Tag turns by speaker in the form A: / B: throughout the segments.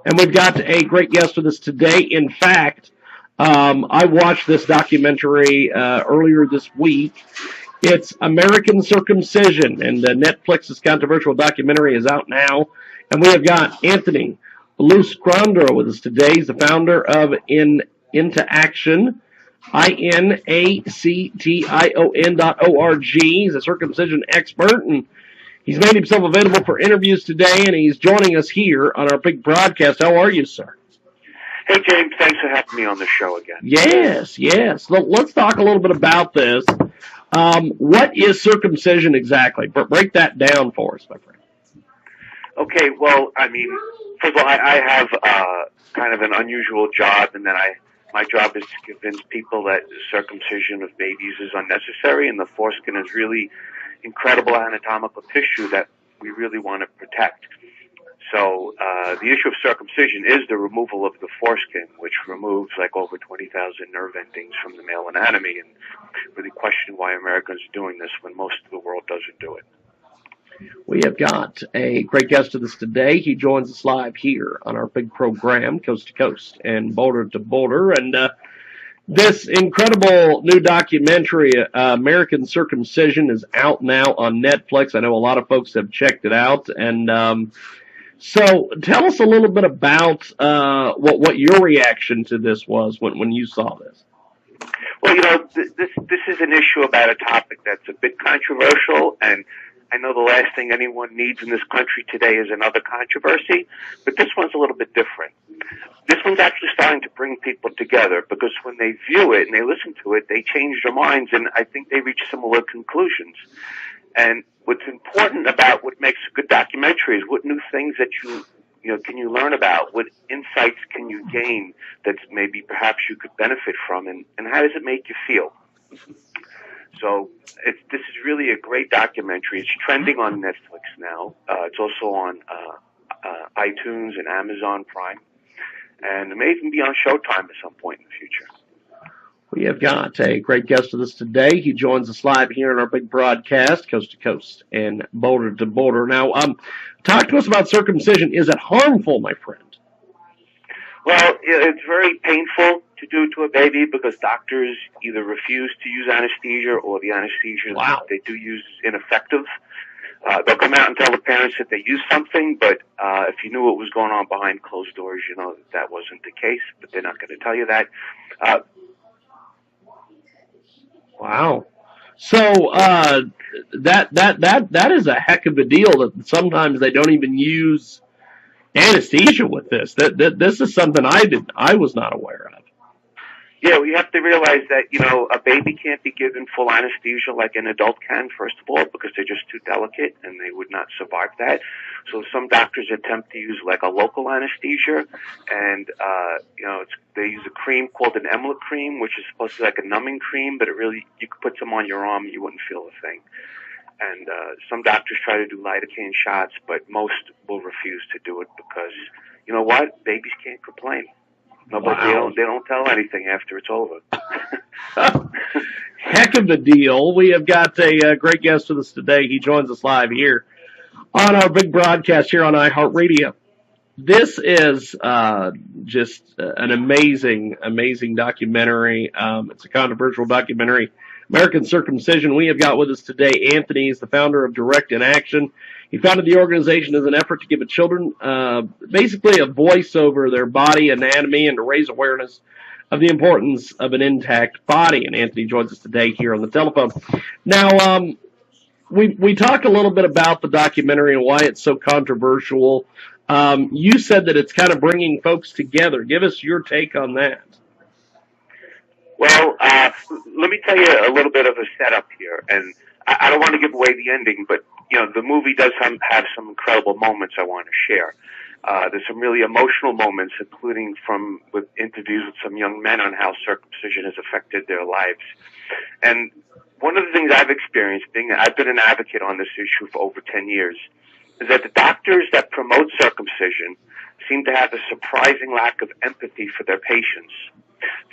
A: And we've got a great guest with us today. In fact, I watched this documentary earlier this week. It's American Circumcision, and Netflix's controversial documentary is out now. And we have got Anthony Losquadro with us today. He's the founder of Intaction, INACTION.org. He's a circumcision expert, and he's made himself available for interviews today, and he's joining us here on our big broadcast. How are you, sir?
B: Hey, James. Thanks for having me on the show again.
A: Yes. Let's talk a little bit about this. What is circumcision exactly? Break that down for us, my friend.
B: Okay, well, I mean, first of all, I have kind of an unusual job, and then my job is to convince people that circumcision of babies is unnecessary, and the foreskin is really incredible anatomical tissue that we really want to protect. So the issue of circumcision is the removal of the foreskin, which removes like over 20,000 nerve endings from the male anatomy, and really question why Americans are doing this when most of the world doesn't do it.
A: We have got a great guest with us today. He joins us live here on our big program, Coast to Coast and Border to Border. And this incredible new documentary, American Circumcision, is out now on Netflix. I know a lot of folks have checked it out. And so tell us a little bit about what your reaction to this was when you saw this.
B: Well, you know, this is an issue about a topic that's a bit controversial, and I know the last thing anyone needs in this country today is another controversy, but this one's a little bit different. This one's actually starting to bring people together, because when they view it and they listen to it, they change their minds, and I think they reach similar conclusions. And what's important about what makes a good documentary is what new things that you can you learn about, what insights can you gain that maybe perhaps you could benefit from, and how does it make you feel? So this is really a great documentary. It's trending on Netflix now. It's also on iTunes and Amazon Prime. And it may even be on Showtime at some point in the future.
A: We have got a great guest with us today. He joins us live here in our big broadcast, Coast to Coast and Border to Border. Now, talk to us about circumcision. Is it harmful, my friend?
B: Well, it's very painful to do to a baby because doctors either refuse to use anesthesia or the anesthesia that they do use is ineffective. They'll come out and tell the parents that they used something, but if you knew what was going on behind closed doors, you know that wasn't the case, but they're not going to tell you that.
A: Wow. So that is a heck of a deal that sometimes they don't even use anesthesia with this. This is something I was not aware of.
B: Yeah, we have to realize that, a baby can't be given full anesthesia like an adult can, first of all, because they're just too delicate and they would not survive that. So some doctors attempt to use like a local anesthesia, and, they use a cream called an Emlet cream, which is supposed to be like a numbing cream, but you could put some on your arm and you wouldn't feel a thing. And some doctors try to do lidocaine shots, but most will refuse to do it because, you know what? Babies can't complain. No, but they don't tell anything after it's over.
A: Heck of a deal. We have got a great guest with us today. He joins us live here on our big broadcast here on iHeartRadio. This is just an amazing documentary. It's a controversial documentary. American Circumcision. We have got with us today Anthony. He's the founder of Direct in Action. He founded the organization as an effort to give children basically a voice over their body anatomy and to raise awareness of the importance of an intact body. And Anthony joins us today here on the telephone. Now, we talked a little bit about the documentary and why it's so controversial. You said that it's kind of bringing folks together. Give us your take on that.
B: Well, let me tell you a little bit of a setup here, and I don't want to give away the ending, but the movie does have some incredible moments I want to share. There's some really emotional moments, including with interviews with some young men on how circumcision has affected their lives. And one of the things I've experienced, I've been an advocate on this issue for over 10 years, is that the doctors that promote circumcision seem to have a surprising lack of empathy for their patients.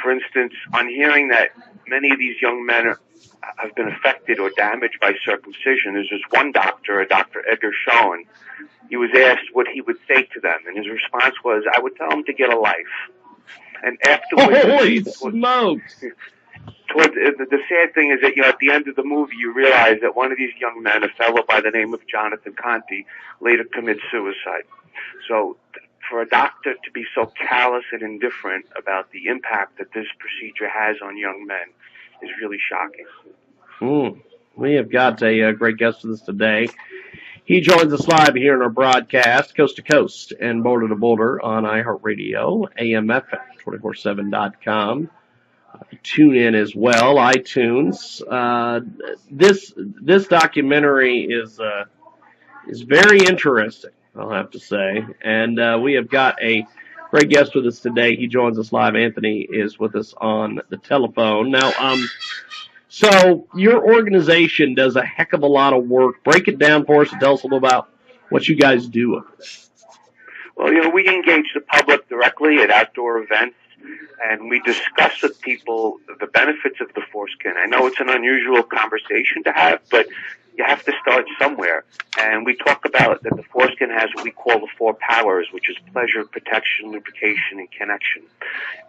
B: For instance, on hearing that many of these young men have been affected or damaged by circumcision, there's this one doctor, a Dr. Edgar Schoen. He was asked what he would say to them, and his response was, "I would tell them to get a life." And afterwards,
A: holy smokes!
B: The sad thing is that, at the end of the movie, you realize that one of these young men, a fellow by the name of Jonathan Conti, later commits suicide. So for a doctor to be so callous and indifferent about the impact that this procedure has on young men is really shocking.
A: We have got a great guest with us today. He joins us live here in our broadcast, coast to coast and border to border on iHeartRadio, AMFM247.com. Tune in as well, iTunes. This documentary is very interesting, I'll have to say. And we have got a great guest with us today. He joins us live. Anthony is with us on the telephone. Now, so your organization does a heck of a lot of work. Break it down for us and tell us a little about what you guys do.
B: Well, we engage the public directly at outdoor events, and we discuss with people the benefits of the foreskin. I know it's an unusual conversation to have, but you have to start somewhere. And we talk about that the foreskin has what we call the 4 powers, which is pleasure, protection, lubrication, and connection.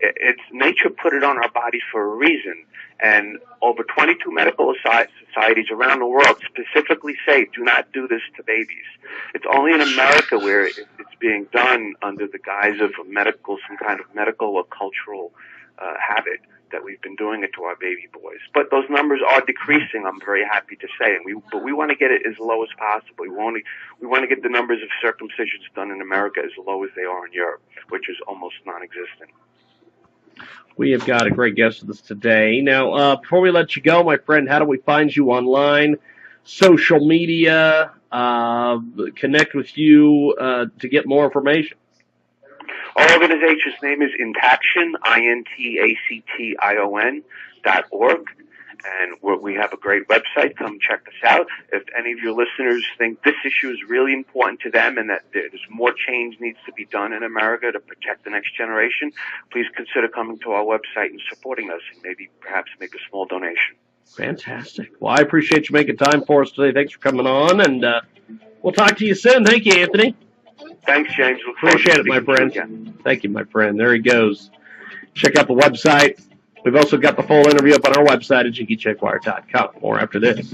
B: It's nature put it on our bodies for a reason. And over 22 medical societies around the world specifically say, do not do this to babies. It's only in America where it's being done under the guise of some kind of medical or cultural habit that we've been doing it to our baby boys. But those numbers are decreasing, I'm very happy to say. But we want to get it as low as possible. We want to get the numbers of circumcisions done in America as low as they are in Europe, which is almost non-existent.
A: We have got a great guest with us today. Now, before we let you go, my friend, how do we find you online, social media, connect with you to get more information?
B: Our organization's name is Intaction, INTACTION.org, and we have a great website. Come check us out. If any of your listeners think this issue is really important to them and that there's more change needs to be done in America to protect the next generation, please consider coming to our website and supporting us and maybe perhaps make a small donation.
A: Fantastic. Well, I appreciate you making time for us today. Thanks for coming on, and we'll talk to you soon. Thank you, Anthony.
B: Thanks, James.
A: Appreciate it, my friend. Thank you, my friend. There he goes. Check out the website. We've also got the full interview up on our website at JiggyCheckWire.com. More after this.